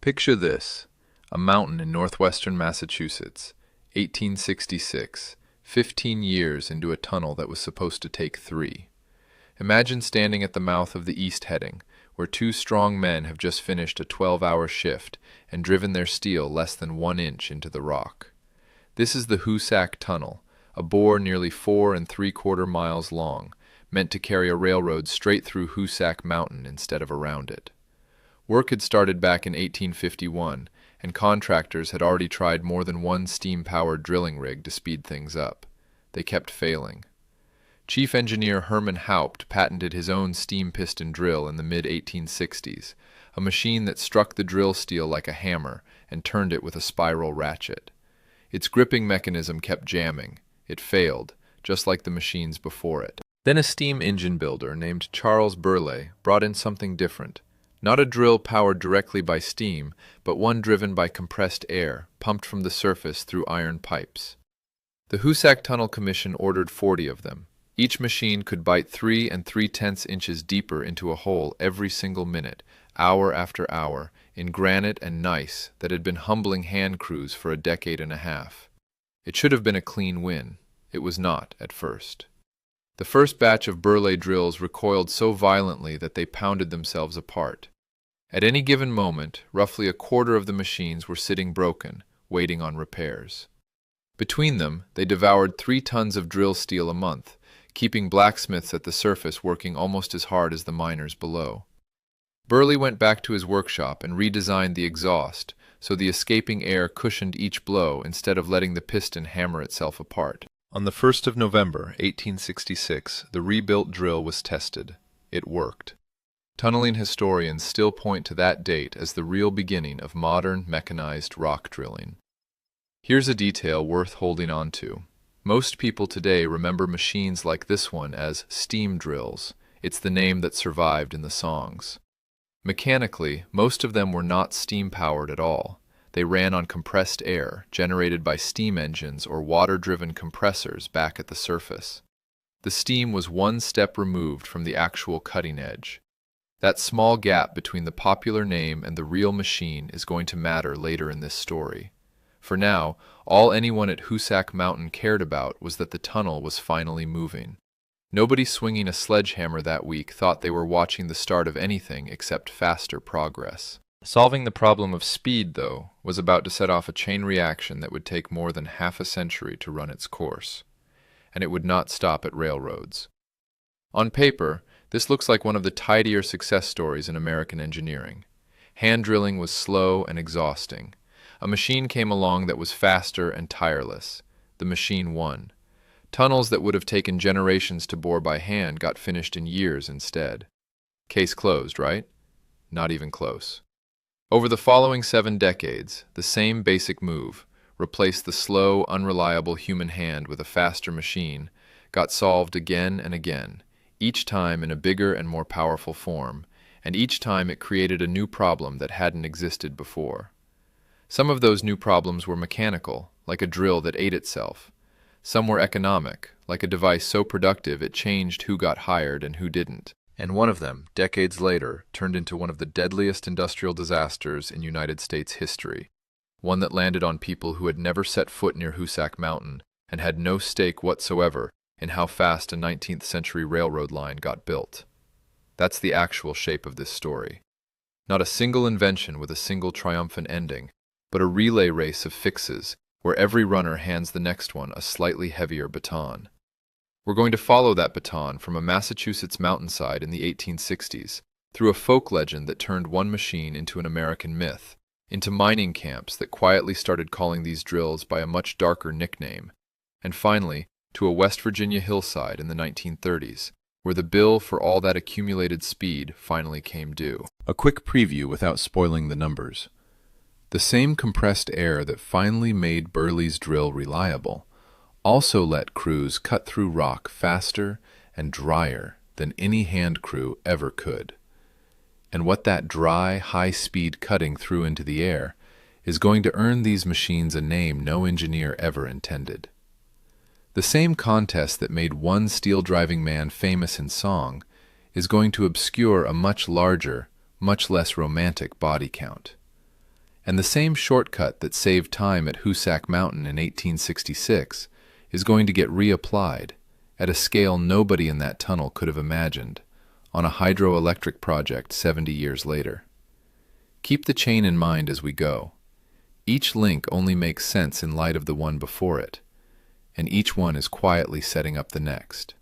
Picture this, a mountain in northwestern Massachusetts, 1866, 15 years into a tunnel that was supposed to take 3. Imagine standing at the mouth of the east heading, where 2 strong men have just finished a 12-hour shift and driven their steel less than 1 inch into the rock. This is the Hoosac Tunnel, a bore nearly 4¾ miles long, meant to carry a railroad straight through Hoosac Mountain instead of around it. Work had started back in 1851, and contractors had already tried more than one steam-powered drilling rig to speed things up. They kept failing. Chief Engineer Herman Haupt patented his own steam piston drill in the mid-1860s, a machine that struck the drill steel like a hammer and turned it with a spiral ratchet. Its gripping mechanism kept jamming. It failed, just like the machines before it. Then a steam engine builder named Charles Burleigh brought in something different. Not a drill powered directly by steam, but one driven by compressed air, pumped from the surface through iron pipes. The Hoosac Tunnel Commission ordered 40 of them. Each machine could bite 3 3/10 inches deeper into a hole every single minute, hour after hour, in granite and gneiss that had been humbling hand crews for a decade and a half. It should have been a clean win. It was not, at first. The first batch of Burleigh drills recoiled so violently that they pounded themselves apart. At any given moment, roughly a quarter of the machines were sitting broken, waiting on repairs. Between them, they devoured 3 tons of drill steel a month, keeping blacksmiths at the surface working almost as hard as the miners below. Burleigh went back to his workshop and redesigned the exhaust so the escaping air cushioned each blow instead of letting the piston hammer itself apart. On the 1st of November, 1866, the rebuilt drill was tested. It worked. Tunneling historians still point to that date as the real beginning of modern mechanized rock drilling. Here's a detail worth holding on to. Most people today remember machines like this one as steam drills. It's the name that survived in the songs. Mechanically, most of them were not steam-powered at all. They ran on compressed air, generated by steam engines or water-driven compressors back at the surface. The steam was one step removed from the actual cutting edge. That small gap between the popular name and the real machine is going to matter later in this story. For now, all anyone at Hoosac Mountain cared about was that the tunnel was finally moving. Nobody swinging a sledgehammer that week thought they were watching the start of anything except faster progress. Solving the problem of speed, though, was about to set off a chain reaction that would take more than half a century to run its course. And it would not stop at railroads. On paper, this looks like one of the tidier success stories in American engineering. Hand drilling was slow and exhausting. A machine came along that was faster and tireless. The machine won. Tunnels that would have taken generations to bore by hand got finished in years instead. Case closed, right? Not even close. Over the following 7 decades, the same basic move, replace the slow, unreliable human hand with a faster machine, got solved again and again, each time in a bigger and more powerful form, and each time it created a new problem that hadn't existed before. Some of those new problems were mechanical, like a drill that ate itself. Some were economic, like a device so productive it changed who got hired and who didn't. And one of them, decades later, turned into one of the deadliest industrial disasters in United States history, one that landed on people who had never set foot near Hoosac Mountain and had no stake whatsoever in how fast a 19th century railroad line got built. That's the actual shape of this story. Not a single invention with a single triumphant ending, but a relay race of fixes where every runner hands the next one a slightly heavier baton. We're going to follow that baton from a Massachusetts mountainside in the 1860s, through a folk legend that turned one machine into an American myth, into mining camps that quietly started calling these drills by a much darker nickname, and finally, to a West Virginia hillside in the 1930s, where the bill for all that accumulated speed finally came due. A quick preview without spoiling the numbers. The same compressed air that finally made Burleigh's drill reliable also let crews cut through rock faster and drier than any hand crew ever could. And what that dry, high-speed cutting threw into the air is going to earn these machines a name no engineer ever intended. The same contest that made one steel-driving man famous in song is going to obscure a much larger, much less romantic body count. And the same shortcut that saved time at Hoosac Mountain in 1866 is going to get reapplied at a scale nobody in that tunnel could have imagined on a hydroelectric project 70 years later. Keep the chain in mind as we go. Each link only makes sense in light of the one before it, and each one is quietly setting up the next.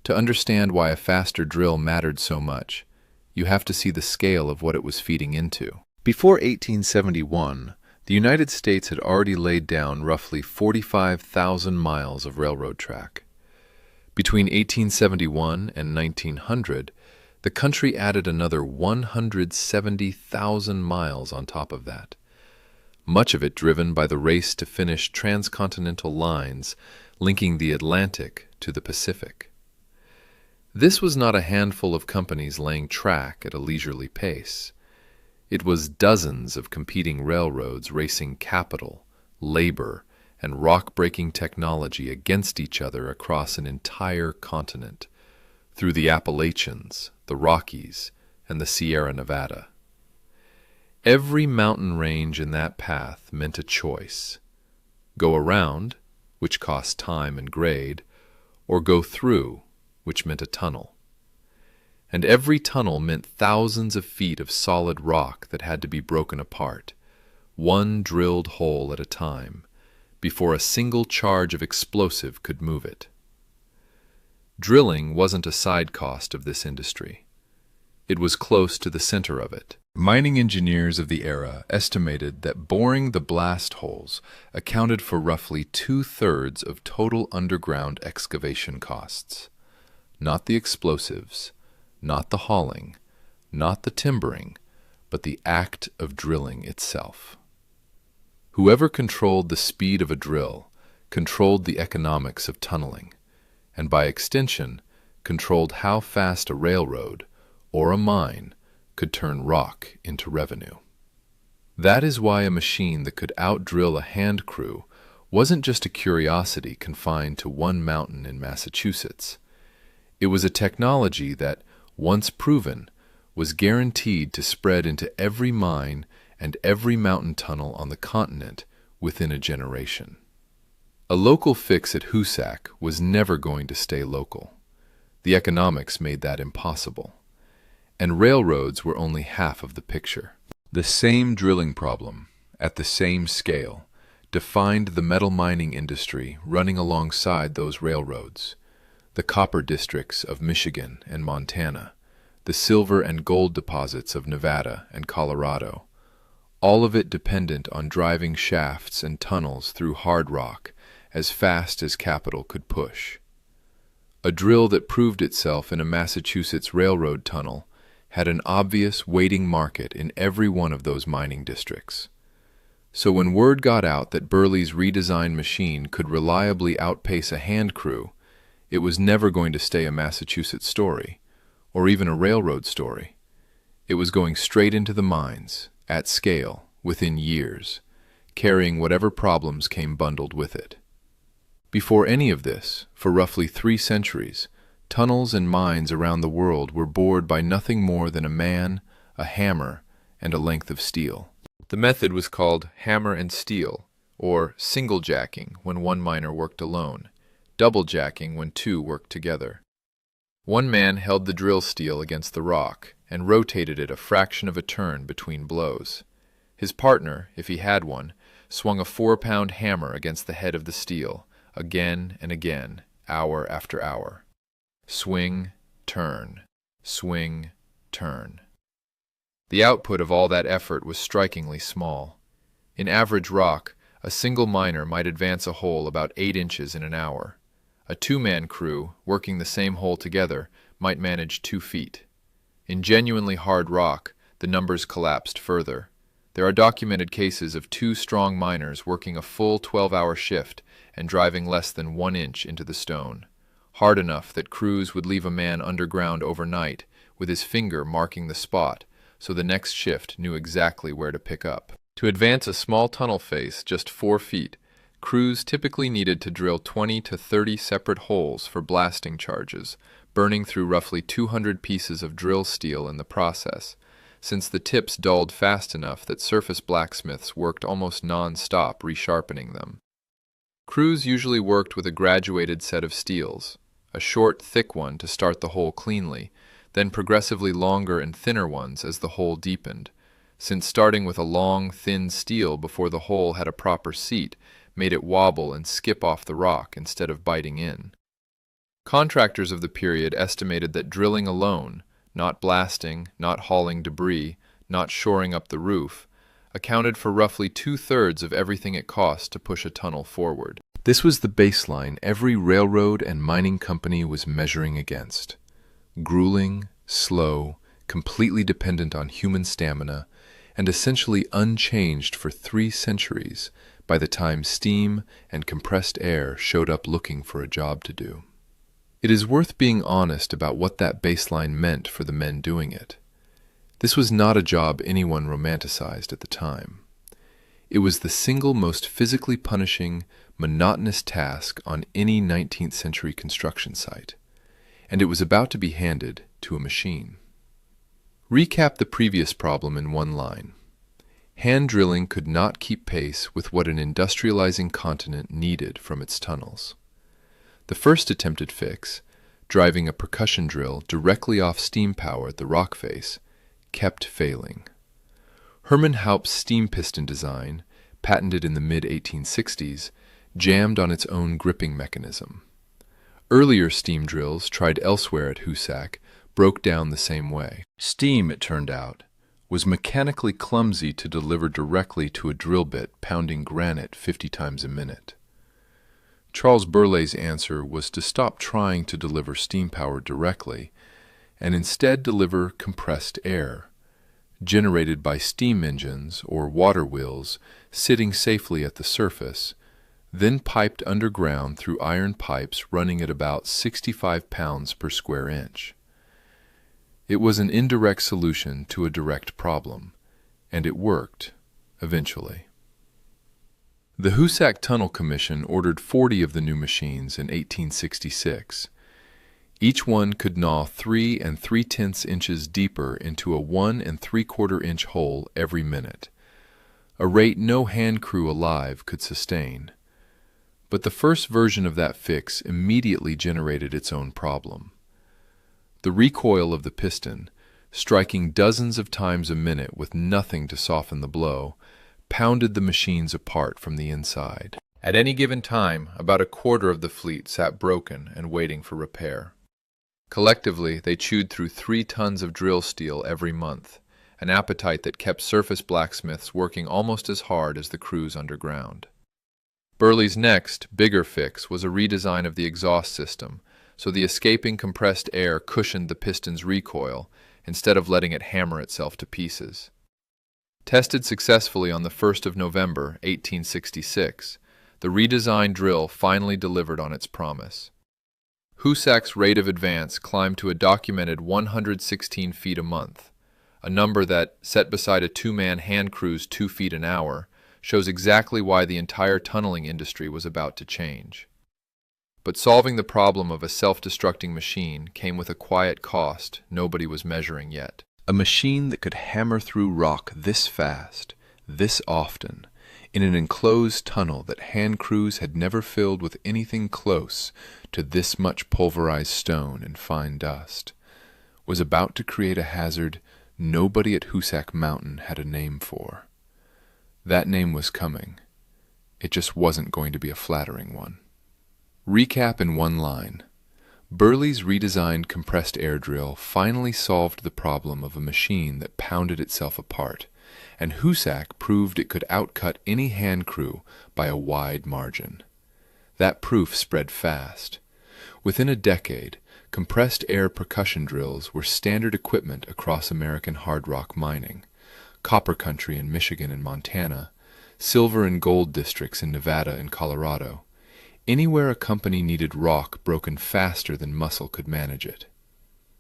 To understand why a faster drill mattered so much, you have to see the scale of what it was feeding into. Before 1871, the United States had already laid down roughly 45,000 miles of railroad track. Between 1871 and 1900, the country added another 170,000 miles on top of that, much of it driven by the race to finish transcontinental lines linking the Atlantic to the Pacific. This was not a handful of companies laying track at a leisurely pace. It was dozens of competing railroads racing capital, labor, and rock-breaking technology against each other across an entire continent, through the Appalachians, the Rockies, and the Sierra Nevada. Every mountain range in that path meant a choice: go around, which cost time and grade, or go through, which meant a tunnel. And every tunnel meant thousands of feet of solid rock that had to be broken apart, one drilled hole at a time, before a single charge of explosive could move it. Drilling wasn't a side cost of this industry. It was close to the center of it. Mining engineers of the era estimated that boring the blast holes accounted for roughly 2/3 of total underground excavation costs. Not the explosives, not the hauling, not the timbering, but the act of drilling itself. Whoever controlled the speed of a drill controlled the economics of tunneling, and by extension controlled how fast a railroad or a mine could turn rock into revenue. That is why a machine that could outdrill a hand crew wasn't just a curiosity confined to one mountain in Massachusetts. It was a technology that, once proven, was guaranteed to spread into every mine and every mountain tunnel on the continent within a generation. A local fix at Hoosac was never going to stay local. The economics made that impossible. And railroads were only half of the picture. The same drilling problem, at the same scale, defined the metal mining industry running alongside those railroads. The copper districts of Michigan and Montana, the silver and gold deposits of Nevada and Colorado, all of it dependent on driving shafts and tunnels through hard rock as fast as capital could push. A drill that proved itself in a Massachusetts railroad tunnel had an obvious waiting market in every one of those mining districts. So when word got out that Burley's redesigned machine could reliably outpace a hand crew, it was never going to stay a Massachusetts story, or even a railroad story. It was going straight into the mines, at scale, within years, carrying whatever problems came bundled with it. Before any of this, for roughly 3 centuries, tunnels and mines around the world were bored by nothing more than a man, a hammer, and a length of steel. The method was called hammer and steel, or single jacking when one miner worked alone, double jacking when 2 worked together. One man held the drill steel against the rock and rotated it a fraction of a turn between blows. His partner, if he had one, swung a 4-pound hammer against the head of the steel, again and again, hour after hour. Swing, turn, swing, turn. The output of all that effort was strikingly small. In average rock, a single miner might advance a hole about 8 inches in an hour. A 2-man crew, working the same hole together, might manage 2 feet. In genuinely hard rock, the numbers collapsed further. There are documented cases of 2 strong miners working a full 12-hour shift and driving less than 1 inch into the stone, hard enough that crews would leave a man underground overnight with his finger marking the spot so the next shift knew exactly where to pick up. To advance a small tunnel face just 4 feet, crews typically needed to drill 20 to 30 separate holes for blasting charges, burning through roughly 200 pieces of drill steel in the process, since the tips dulled fast enough that surface blacksmiths worked almost non-stop resharpening them. Crews usually worked with a graduated set of steels, a short, thick one to start the hole cleanly, then progressively longer and thinner ones as the hole deepened, since starting with a long, thin steel before the hole had a proper seat made it wobble and skip off the rock instead of biting in. Contractors of the period estimated that drilling alone, not blasting, not hauling debris, not shoring up the roof, accounted for roughly 2/3 of everything it cost to push a tunnel forward. This was the baseline every railroad and mining company was measuring against. Grueling, slow, completely dependent on human stamina, and essentially unchanged for 3 centuries by the time steam and compressed air showed up looking for a job to do. It is worth being honest about what that baseline meant for the men doing it. This was not a job anyone romanticized at the time. It was the single most physically punishing, monotonous task on any 19th century construction site, and it was about to be handed to a machine. Recap the previous problem in one line. Hand drilling could not keep pace with what an industrializing continent needed from its tunnels. The first attempted fix, driving a percussion drill directly off steam power at the rock face, kept failing. Hermann Haupt's steam piston design, patented in the mid-1860s, jammed on its own gripping mechanism. Earlier steam drills tried elsewhere at Hoosac broke down the same way. Steam, it turned out, was mechanically clumsy to deliver directly to a drill bit pounding granite 50 times a minute. Charles Burleigh's answer was to stop trying to deliver steam power directly and instead deliver compressed air, generated by steam engines or water wheels sitting safely at the surface, then piped underground through iron pipes running at about 65 pounds per square inch. It was an indirect solution to a direct problem, and it worked, eventually. The Hoosac Tunnel Commission ordered 40 of the new machines in 1866. Each one could gnaw 3 3/10 inches deeper into a 1 3/4 inch hole every minute, a rate no hand crew alive could sustain. But the first version of that fix immediately generated its own problem. The recoil of the piston, striking dozens of times a minute with nothing to soften the blow, pounded the machines apart from the inside. At any given time, about a quarter of the fleet sat broken and waiting for repair. Collectively, they chewed through 3 tons of drill steel every month, an appetite that kept surface blacksmiths working almost as hard as the crews underground. Burleigh's next, bigger fix was a redesign of the exhaust system, so the escaping compressed air cushioned the piston's recoil instead of letting it hammer itself to pieces. Tested successfully on the 1st of November, 1866, the redesigned drill finally delivered on its promise. Hoosac's rate of advance climbed to a documented 116 feet a month, a number that, set beside a 2-man hand crew's 2 feet an hour, shows exactly why the entire tunneling industry was about to change. But solving the problem of a self-destructing machine came with a quiet cost nobody was measuring yet. A machine that could hammer through rock this fast, this often, in an enclosed tunnel that hand crews had never filled with anything close to this much pulverized stone and fine dust, was about to create a hazard nobody at Hoosac Mountain had a name for. That name was coming. It just wasn't going to be a flattering one. Recap in one line. Burleigh's redesigned compressed air drill finally solved the problem of a machine that pounded itself apart, and Hoosac proved it could outcut any hand crew by a wide margin. That proof spread fast. Within a decade, compressed air percussion drills were standard equipment across American hard rock mining, copper country in Michigan and Montana, silver and gold districts in Nevada and Colorado. Anywhere a company needed rock broken faster than muscle could manage it.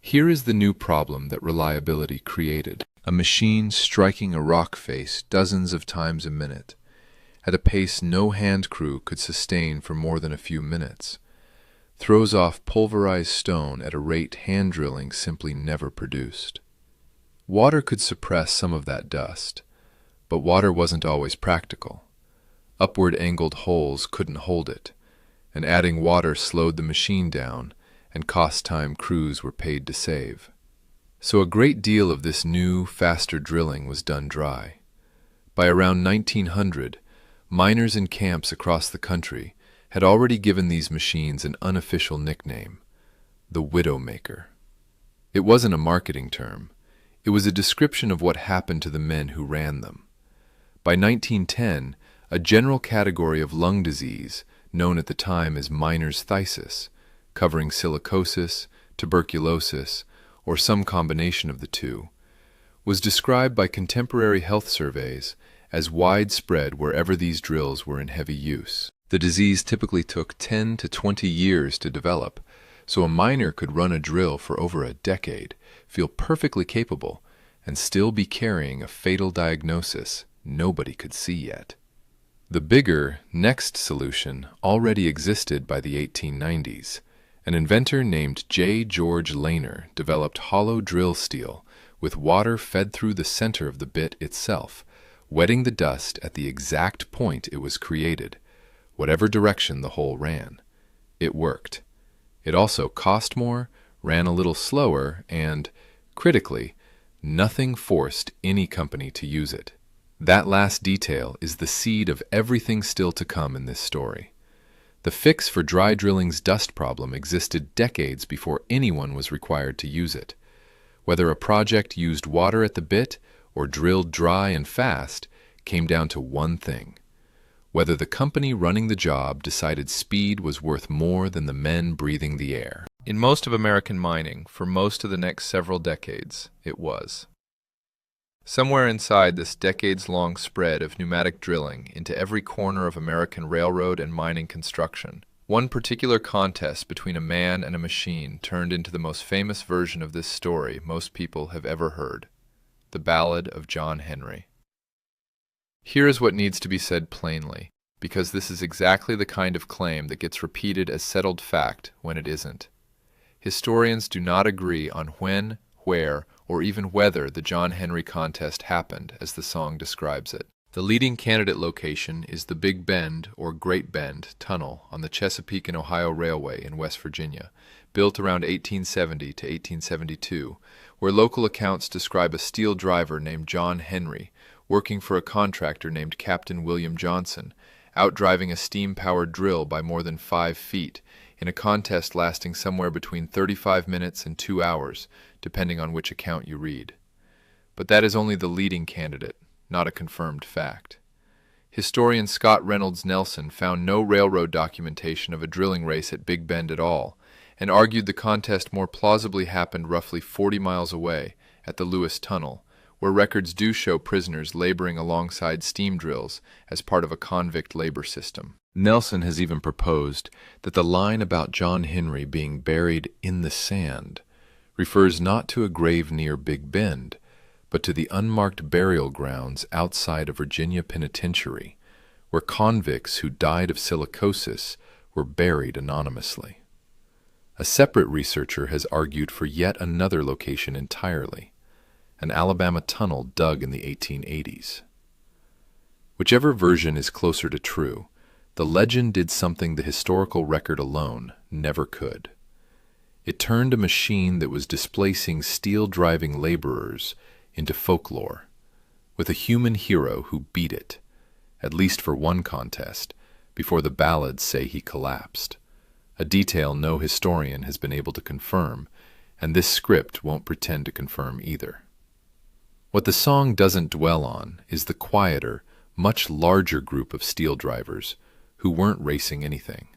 Here is the new problem that reliability created. A machine striking a rock face dozens of times a minute, at a pace no hand crew could sustain for more than a few minutes, throws off pulverized stone at a rate hand drilling simply never produced. Water could suppress some of that dust, but water wasn't always practical. Upward angled holes couldn't hold it, and adding water slowed the machine down, and cost time crews were paid to save. So a great deal of this new, faster drilling was done dry. By around 1900, miners in camps across the country had already given these machines an unofficial nickname, the Widowmaker. It wasn't a marketing term. It was a description of what happened to the men who ran them. By 1910, a general category of lung disease, known at the time as miner's phthisis, covering silicosis, tuberculosis, or some combination of the two, was described by contemporary health surveys as widespread wherever these drills were in heavy use. The disease typically took 10 to 20 years to develop, so a miner could run a drill for over a decade, feel perfectly capable, and still be carrying a fatal diagnosis nobody could see yet. The bigger, next solution already existed by the 1890s. An inventor named J. George Lehner developed hollow drill steel with water fed through the center of the bit itself, wetting the dust at the exact point it was created, whatever direction the hole ran. It worked. It also cost more, ran a little slower, and, critically, nothing forced any company to use it. That last detail is the seed of everything still to come in this story. The fix for dry drilling's dust problem existed decades before anyone was required to use it. Whether a project used water at the bit or drilled dry and fast came down to one thing: whether the company running the job decided speed was worth more than the men breathing the air. In most of American mining, for most of the next several decades, it was. Somewhere inside this decades-long spread of pneumatic drilling into every corner of American railroad and mining construction, one particular contest between a man and a machine turned into the most famous version of this story most people have ever heard: the Ballad of John Henry. Here is what needs to be said plainly, because this is exactly the kind of claim that gets repeated as settled fact when it isn't. Historians do not agree on when, where, or even whether the John Henry contest happened as the song describes it. The leading candidate location is the Big Bend or Great Bend Tunnel on the Chesapeake and Ohio Railway in West Virginia, built around 1870 to 1872, where local accounts describe a steel driver named John Henry working for a contractor named Captain William Johnson, outdriving a steam-powered drill by more than 5 feet, in a contest lasting somewhere between 35 minutes and 2 hours, depending on which account you read. But that is only the leading candidate, not a confirmed fact. Historian Scott Reynolds Nelson found no railroad documentation of a drilling race at Big Bend at all, and argued the contest more plausibly happened roughly 40 miles away, at the Lewis Tunnel, where records do show prisoners laboring alongside steam drills as part of a convict labor system. Nelson has even proposed that the line about John Henry being buried in the sand refers not to a grave near Big Bend, but to the unmarked burial grounds outside a Virginia penitentiary, where convicts who died of silicosis were buried anonymously. A separate researcher has argued for yet another location entirely: an Alabama tunnel dug in the 1880s. Whichever version is closer to true, the legend did something the historical record alone never could. It turned a machine that was displacing steel-driving laborers into folklore, with a human hero who beat it, at least for one contest, before the ballads say he collapsed, a detail no historian has been able to confirm, and this script won't pretend to confirm either. What the song doesn't dwell on is the quieter, much larger group of steel drivers who weren't racing anything.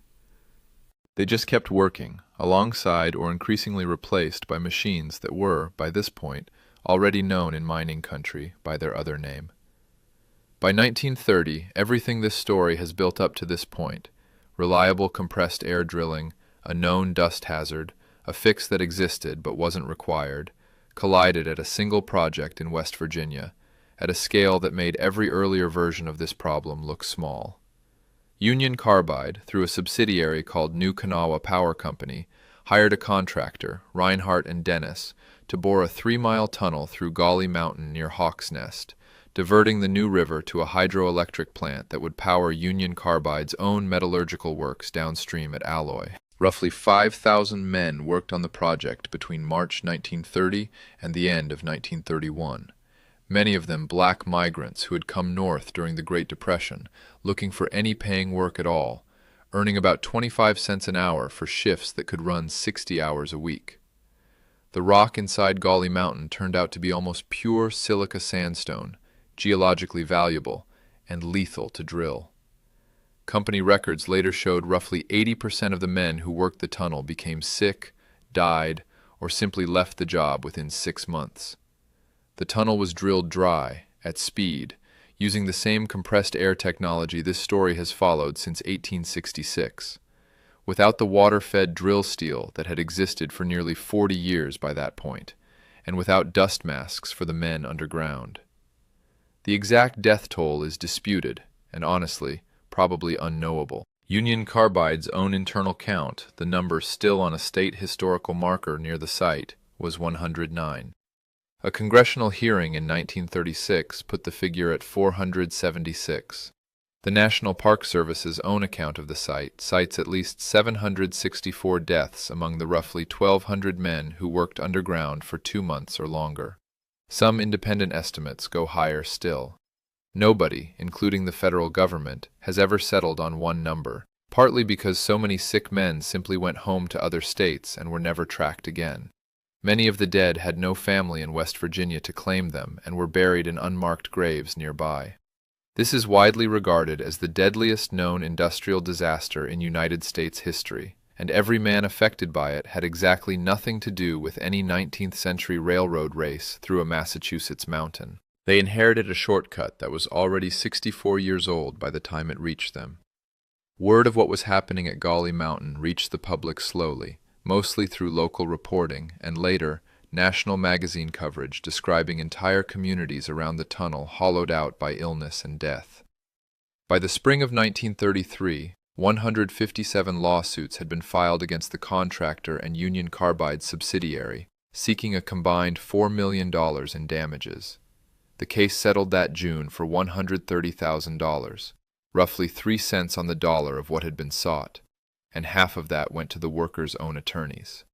They just kept working, alongside or increasingly replaced by machines that were, by this point, already known in mining country by their other name. By 1930, everything this story has built up to this point, reliable compressed air drilling, a known dust hazard, a fix that existed but wasn't required, collided at a single project in West Virginia, at a scale that made every earlier version of this problem look small. Union Carbide, through a subsidiary called New Kanawha Power Company, hired a contractor, Reinhardt and Dennis, to bore a 3-mile tunnel through Gauley Mountain near Hawk's Nest, diverting the New River to a hydroelectric plant that would power Union Carbide's own metallurgical works downstream at Alloy. Roughly 5,000 men worked on the project between March 1930 and the end of 1931. Many of them black migrants who had come north during the Great Depression, looking for any paying work at all, earning about 25 cents an hour for shifts that could run 60 hours a week. The rock inside Gauley Mountain turned out to be almost pure silica sandstone, geologically valuable, and lethal to drill. Company records later showed roughly 80% of the men who worked the tunnel became sick, died, or simply left the job within 6 months. The tunnel was drilled dry, at speed, using the same compressed air technology this story has followed since 1866, without the water-fed drill steel that had existed for nearly 40 years by that point, and without dust masks for the men underground. The exact death toll is disputed, and honestly, probably unknowable. Union Carbide's own internal count, the number still on a state historical marker near the site, was 109. A congressional hearing in 1936 put the figure at 476. The National Park Service's own account of the site cites at least 764 deaths among the roughly 1,200 men who worked underground for 2 months or longer. Some independent estimates go higher still. Nobody, including the federal government, has ever settled on one number, partly because so many sick men simply went home to other states and were never tracked again. Many of the dead had no family in West Virginia to claim them and were buried in unmarked graves nearby. This is widely regarded as the deadliest known industrial disaster in United States history, and every man affected by it had exactly nothing to do with any 19th century railroad race through a Massachusetts mountain. They inherited a shortcut that was already 64 years old by the time it reached them. Word of what was happening at Gauley Mountain reached the public slowly, mostly through local reporting, and later, national magazine coverage describing entire communities around the tunnel hollowed out by illness and death. By the spring of 1933, 157 lawsuits had been filed against the contractor and Union Carbide subsidiary, seeking a combined $4 million in damages. The case settled that June for $130,000, roughly 3 cents on the dollar of what had been sought, and half of that went to the workers' own attorneys.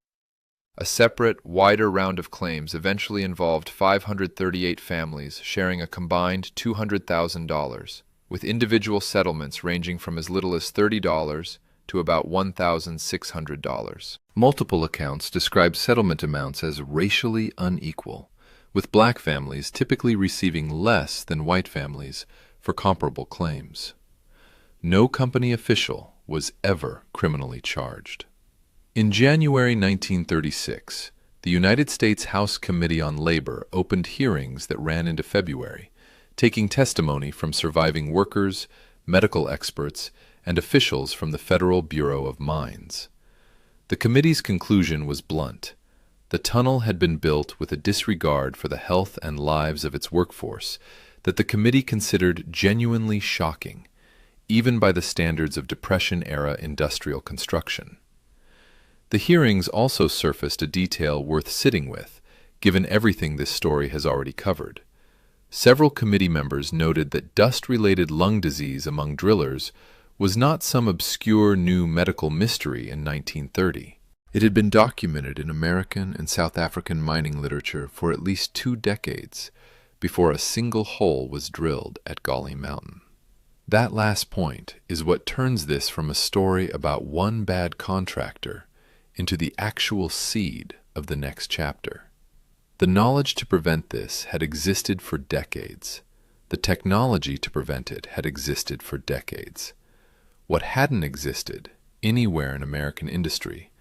A separate, wider round of claims eventually involved 538 families sharing a combined $200,000, with individual settlements ranging from as little as $30 to about $1,600. Multiple accounts describe settlement amounts as racially unequal, with black families typically receiving less than white families for comparable claims. No company official was ever criminally charged. In January 1936, the United States House Committee on Labor opened hearings that ran into February, taking testimony from surviving workers, medical experts, and officials from the Federal Bureau of Mines. The committee's conclusion was blunt. The tunnel had been built with a disregard for the health and lives of its workforce that the committee considered genuinely shocking, even by the standards of Depression-era industrial construction. The hearings also surfaced a detail worth sitting with, given everything this story has already covered. Several committee members noted that dust-related lung disease among drillers was not some obscure new medical mystery in 1930. It had been documented in American and South African mining literature for at least 2 decades before a single hole was drilled at Gauley Mountain. That last point is what turns this from a story about one bad contractor into the actual seed of the next chapter. The knowledge to prevent this had existed for decades. The technology to prevent it had existed for decades. What hadn't existed anywhere in American industry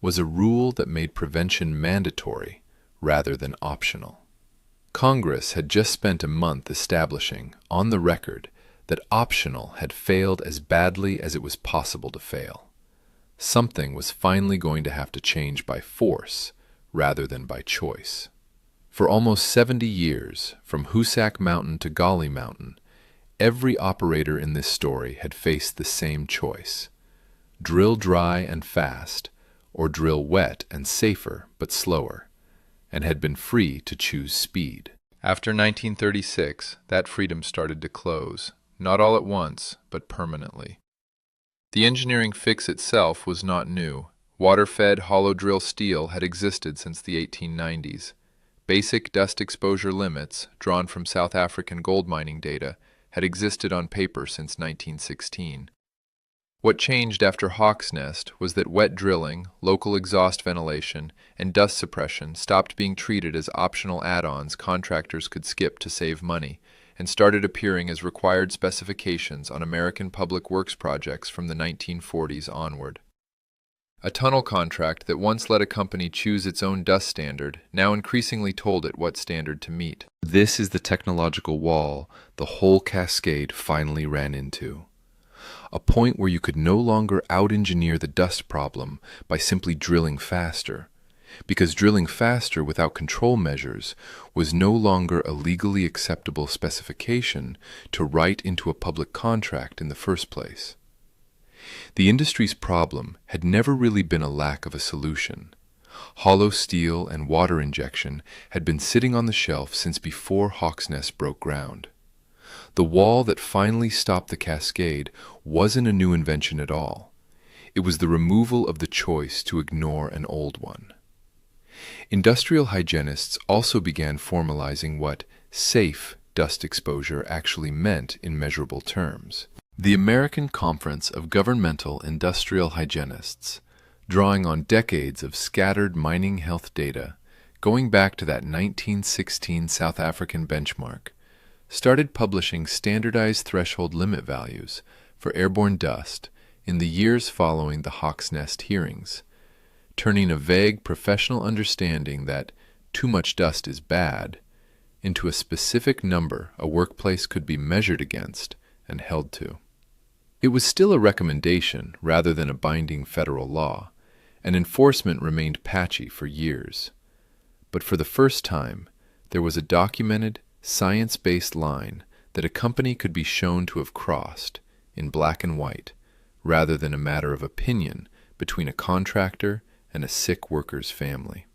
was a rule that made prevention mandatory rather than optional. Congress had just spent a month establishing, on the record, that optional had failed as badly as it was possible to fail. Something was finally going to have to change by force rather than by choice. For almost 70 years, from Hoosac Mountain to Gauley Mountain, every operator in this story had faced the same choice: drill dry and fast, or drill wet and safer but slower. and had been free to choose speed. After 1936, that freedom started to close, not all at once, but permanently. The engineering fix itself was not new. Water-fed hollow drill steel had existed since the 1890s. Basic dust exposure limits, drawn from South African gold mining data, had existed on paper since 1916. What changed after Hawk's Nest was that wet drilling, local exhaust ventilation, and dust suppression stopped being treated as optional add-ons contractors could skip to save money, and started appearing as required specifications on American public works projects from the 1940s onward. A tunnel contract that once let a company choose its own dust standard now increasingly told it what standard to meet. This is the technological wall the whole cascade finally ran into. A point where you could no longer out-engineer the dust problem by simply drilling faster, because drilling faster without control measures was no longer a legally acceptable specification to write into a public contract in the first place. The industry's problem had never really been a lack of a solution. Hollow steel and water injection had been sitting on the shelf since before Hawk's Nest broke ground. The wall that finally stopped the cascade wasn't a new invention at all. It was the removal of the choice to ignore an old one. Industrial hygienists also began formalizing what safe dust exposure actually meant in measurable terms. The American Conference of Governmental Industrial Hygienists, drawing on decades of scattered mining health data, going back to that 1916 South African benchmark, started publishing standardized threshold limit values for airborne dust in the years following the Hawk's Nest hearings, turning a vague professional understanding that too much dust is bad into a specific number a workplace could be measured against and held to. It was still a recommendation rather than a binding federal law, and enforcement remained patchy for years. But for the first time, there was a documented, science-based line that a company could be shown to have crossed, in black and white, rather than a matter of opinion between a contractor and a sick worker's family.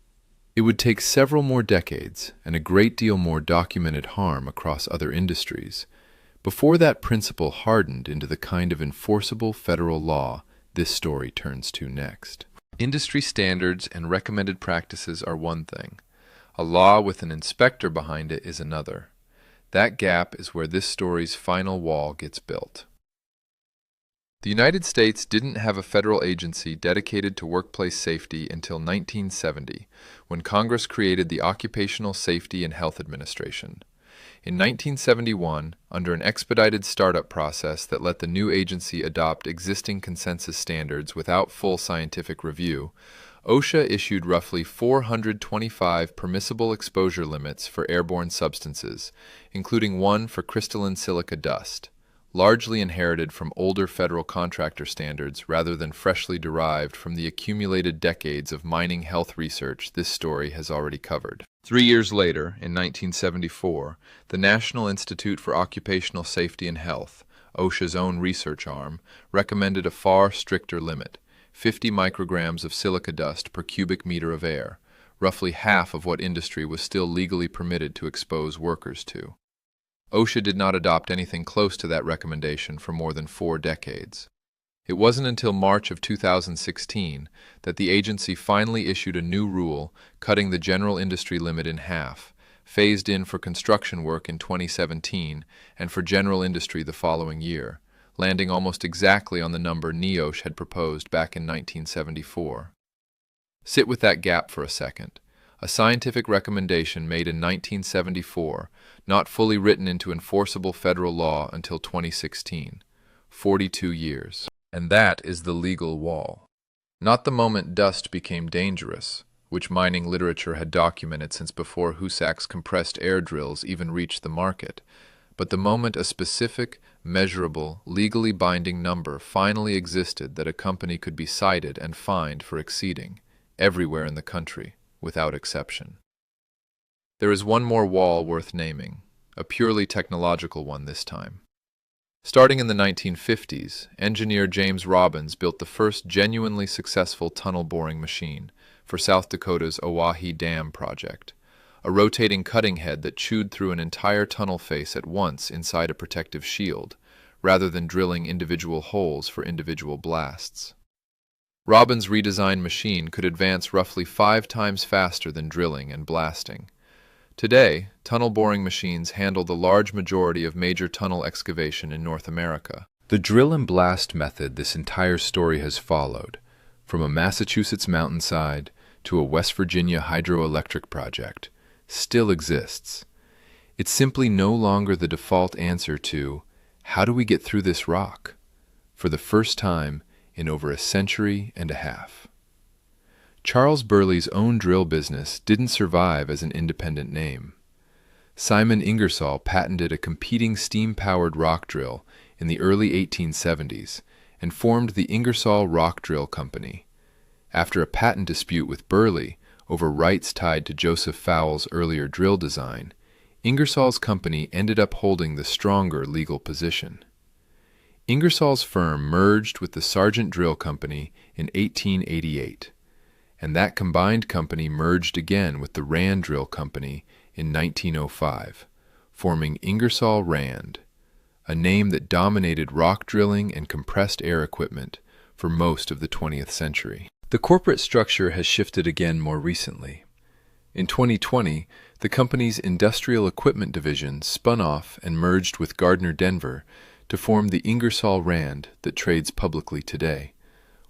It would take several more decades and a great deal more documented harm across other industries before that principle hardened into the kind of enforceable federal law this story turns to next. Industry standards and recommended practices are one thing. A law with an inspector behind it is another. That gap is where this story's final wall gets built. The United States didn't have a federal agency dedicated to workplace safety until 1970, when Congress created the Occupational Safety and Health Administration. In 1971, under an expedited startup process that let the new agency adopt existing consensus standards without full scientific review, OSHA issued roughly 425 permissible exposure limits for airborne substances, including one for crystalline silica dust, largely inherited from older federal contractor standards rather than freshly derived from the accumulated decades of mining health research this story has already covered. 3 years later, in 1974, the National Institute for Occupational Safety and Health, OSHA's own research arm, recommended a far stricter limit: 50 micrograms of silica dust per cubic meter of air, roughly half of what industry was still legally permitted to expose workers to. OSHA did not adopt anything close to that recommendation for more than 4 decades. It wasn't until March of 2016 that the agency finally issued a new rule cutting the general industry limit in half, phased in for construction work in 2017 and for general industry the following year, landing almost exactly on the number NEOSH had proposed back in 1974. Sit with that gap for a second. A scientific recommendation made in 1974, not fully written into enforceable federal law until 2016. 42 years. And that is the legal wall. Not the moment dust became dangerous, which mining literature had documented since before Husak's compressed air drills even reached the market, but the moment a specific, measurable, legally binding number finally existed that a company could be cited and fined for exceeding, everywhere in the country, without exception. There is one more wall worth naming, a purely technological one this time. Starting in the 1950s, engineer James Robbins built the first genuinely successful tunnel boring machine, for South Dakota's Oahe Dam project, a rotating cutting head that chewed through an entire tunnel face at once inside a protective shield, rather than drilling individual holes for individual blasts. Robin's redesigned machine could advance roughly 5 times faster than drilling and blasting. Today, tunnel boring machines handle the large majority of major tunnel excavation in North America. The drill and blast method this entire story has followed, from a Massachusetts mountainside to a West Virginia hydroelectric project, still exists. It's simply no longer the default answer to, how do we get through this rock? For the first time in over a century and a half. Charles Burley's own drill business didn't survive as an independent name. Simon Ingersoll patented a competing steam-powered rock drill in the early 1870s and formed the Ingersoll Rock Drill Company. After a patent dispute with Burley over rights tied to Joseph Fowle's earlier drill design, Ingersoll's company ended up holding the stronger legal position. Ingersoll's firm merged with the Sargent Drill Company in 1888, and that combined company merged again with the Rand Drill Company in 1905, forming Ingersoll Rand, a name that dominated rock drilling and compressed air equipment for most of the 20th century. The corporate structure has shifted again more recently. In 2020, the company's industrial equipment division spun off and merged with Gardner Denver to form the Ingersoll Rand that trades publicly today,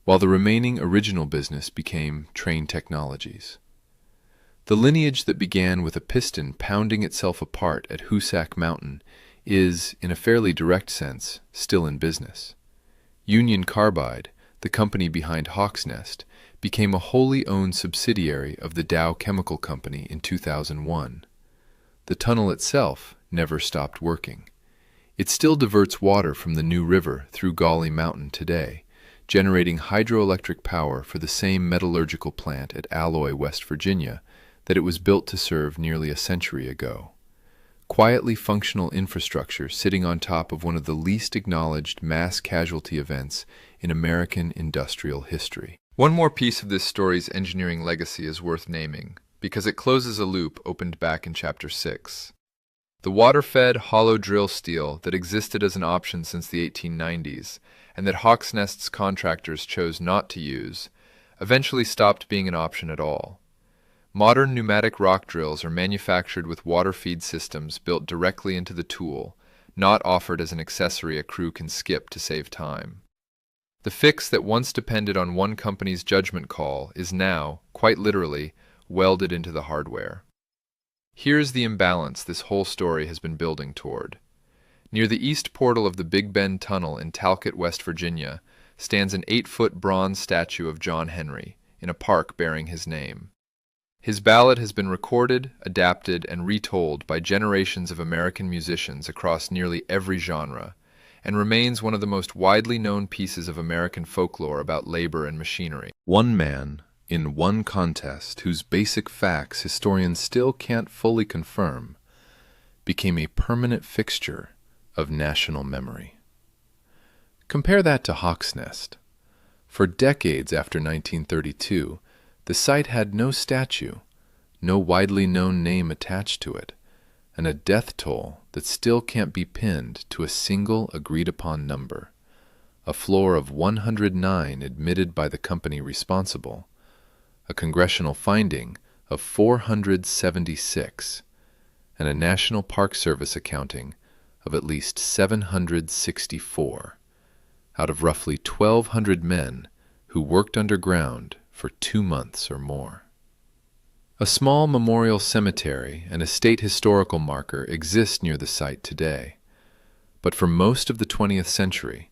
while the remaining original business became Trane Technologies. The lineage that began with a piston pounding itself apart at Hoosac Mountain is, in a fairly direct sense, still in business. Union Carbide, the company behind Hawk's Nest, became a wholly owned subsidiary of the Dow Chemical Company in 2001. The tunnel itself never stopped working. It still diverts water from the New River through Gauley Mountain today, generating hydroelectric power for the same metallurgical plant at Alloy, West Virginia, that it was built to serve nearly a century ago. Quietly functional infrastructure sitting on top of one of the least acknowledged mass casualty events in American industrial history. One more piece of this story's engineering legacy is worth naming, because it closes a loop opened back in Chapter 6. The water-fed, hollow drill steel that existed as an option since the 1890s, and that Hawk's Nest's contractors chose not to use, eventually stopped being an option at all. Modern pneumatic rock drills are manufactured with water feed systems built directly into the tool, not offered as an accessory a crew can skip to save time. The fix that once depended on one company's judgment call is now, quite literally, welded into the hardware. Here's the imbalance this whole story has been building toward. Near the east portal of the Big Bend Tunnel in Talcott, West Virginia, stands an 8-foot bronze statue of John Henry, in a park bearing his name. His ballad has been recorded, adapted, and retold by generations of American musicians across nearly every genre, and remains one of the most widely known pieces of American folklore about labor and machinery. One man, in one contest whose basic facts historians still can't fully confirm, became a permanent fixture of national memory. Compare that to Hawk's Nest. For decades after 1932, the site had no statue, no widely known name attached to it, and a death toll that still can't be pinned to a single agreed-upon number, a floor of 109 admitted by the company responsible, a congressional finding of 476, and a National Park Service accounting of at least 764, out of roughly 1,200 men who worked underground for 2 months or more. A small memorial cemetery and a state historical marker exist near the site today, but for most of the 20th century,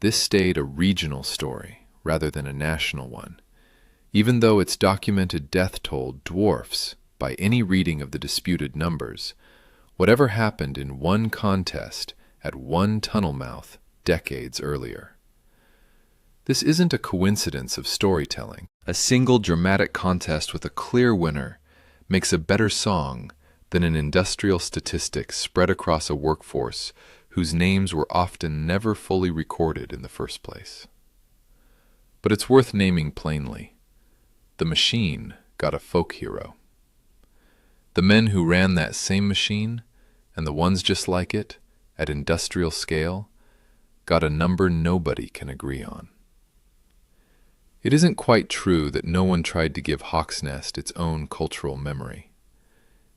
this stayed a regional story rather than a national one, even though its documented death toll dwarfs, by any reading of the disputed numbers, whatever happened in one contest at one tunnel mouth decades earlier. This isn't a coincidence of storytelling. A single dramatic contest with a clear winner makes a better song than an industrial statistic spread across a workforce whose names were often never fully recorded in the first place. But it's worth naming plainly. The machine got a folk hero. The men who ran that same machine, and the ones just like it, at industrial scale, got a number nobody can agree on. It isn't quite true that no one tried to give Hawksnest its own cultural memory.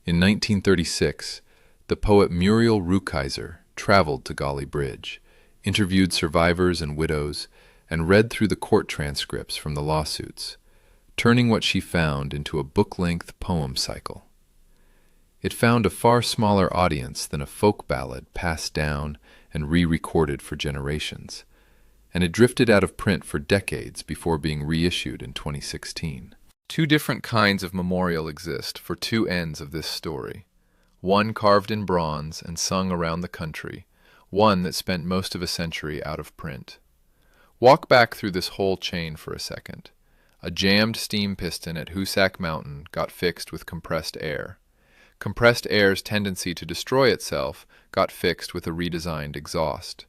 In 1936, the poet Muriel Rukeyser traveled to Gauley Bridge, interviewed survivors and widows, and read through the court transcripts from the lawsuits, turning what she found into a book-length poem cycle. It found a far smaller audience than a folk ballad passed down and re-recorded for generations, and it drifted out of print for decades before being reissued in 2016. Two different kinds of memorial exist for two ends of this story. One carved in bronze and sung around the country, one that spent most of a century out of print. Walk back through this whole chain for a second. A jammed steam piston at Hoosac Mountain got fixed with compressed air. Compressed air's tendency to destroy itself got fixed with a redesigned exhaust.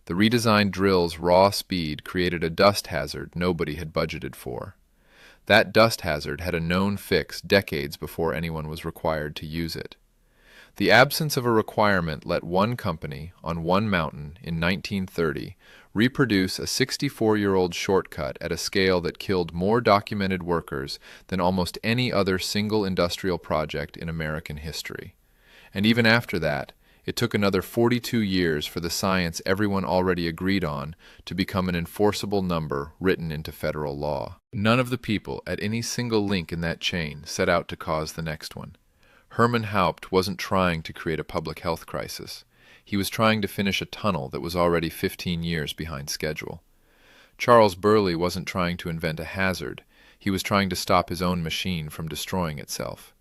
The redesigned drill's raw speed created a dust hazard nobody had budgeted for. That dust hazard had a known fix decades before anyone was required to use it. The absence of a requirement let one company, on one mountain in 1930, reproduce a 64-year-old shortcut at a scale that killed more documented workers than almost any other single industrial project in American history. And even after that, it took another 42 years for the science everyone already agreed on to become an enforceable number written into federal law. None of the people at any single link in that chain set out to cause the next one. Herman Haupt wasn't trying to create a public health crisis. He was trying to finish a tunnel that was already 15 years behind schedule. Charles Burley wasn't trying to invent a hazard. He was trying to stop his own machine from destroying itself.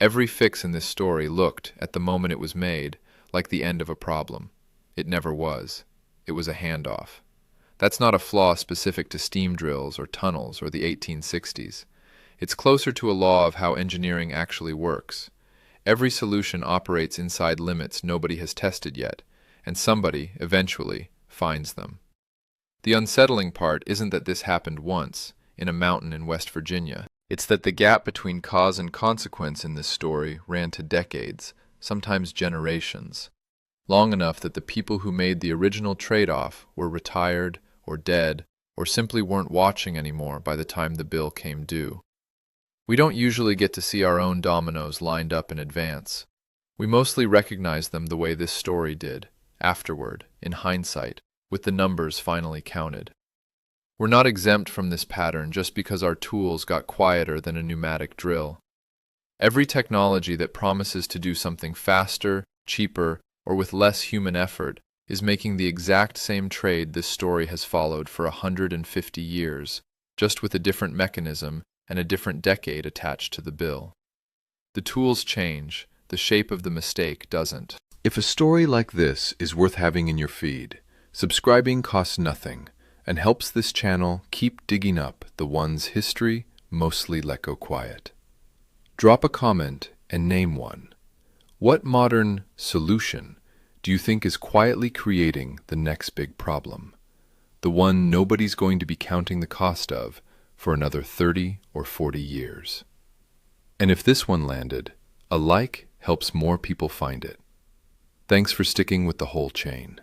Every fix in this story looked, at the moment it was made, like the end of a problem. It never was. It was a handoff. That's not a flaw specific to steam drills or tunnels or the 1860s. It's closer to a law of how engineering actually works. Every solution operates inside limits nobody has tested yet, and somebody, eventually, finds them. The unsettling part isn't that this happened once, in a mountain in West Virginia. It's that the gap between cause and consequence in this story ran to decades, sometimes generations, long enough that the people who made the original trade-off were retired or dead or simply weren't watching anymore by the time the bill came due. We don't usually get to see our own dominoes lined up in advance. We mostly recognize them the way this story did, afterward, in hindsight, with the numbers finally counted. We're not exempt from this pattern just because our tools got quieter than a pneumatic drill. Every technology that promises to do something faster, cheaper, or with less human effort is making the exact same trade this story has followed for 150 years, just with a different mechanism and a different decade attached to the bill. The tools change, the shape of the mistake doesn't. If a story like this is worth having in your feed, subscribing costs nothing and helps this channel keep digging up the ones history mostly let go quiet. Drop a comment and name one. What modern solution do you think is quietly creating the next big problem? The one nobody's going to be counting the cost of for another 30 or 40 years. And if this one landed, a like helps more people find it. Thanks for sticking with the whole chain.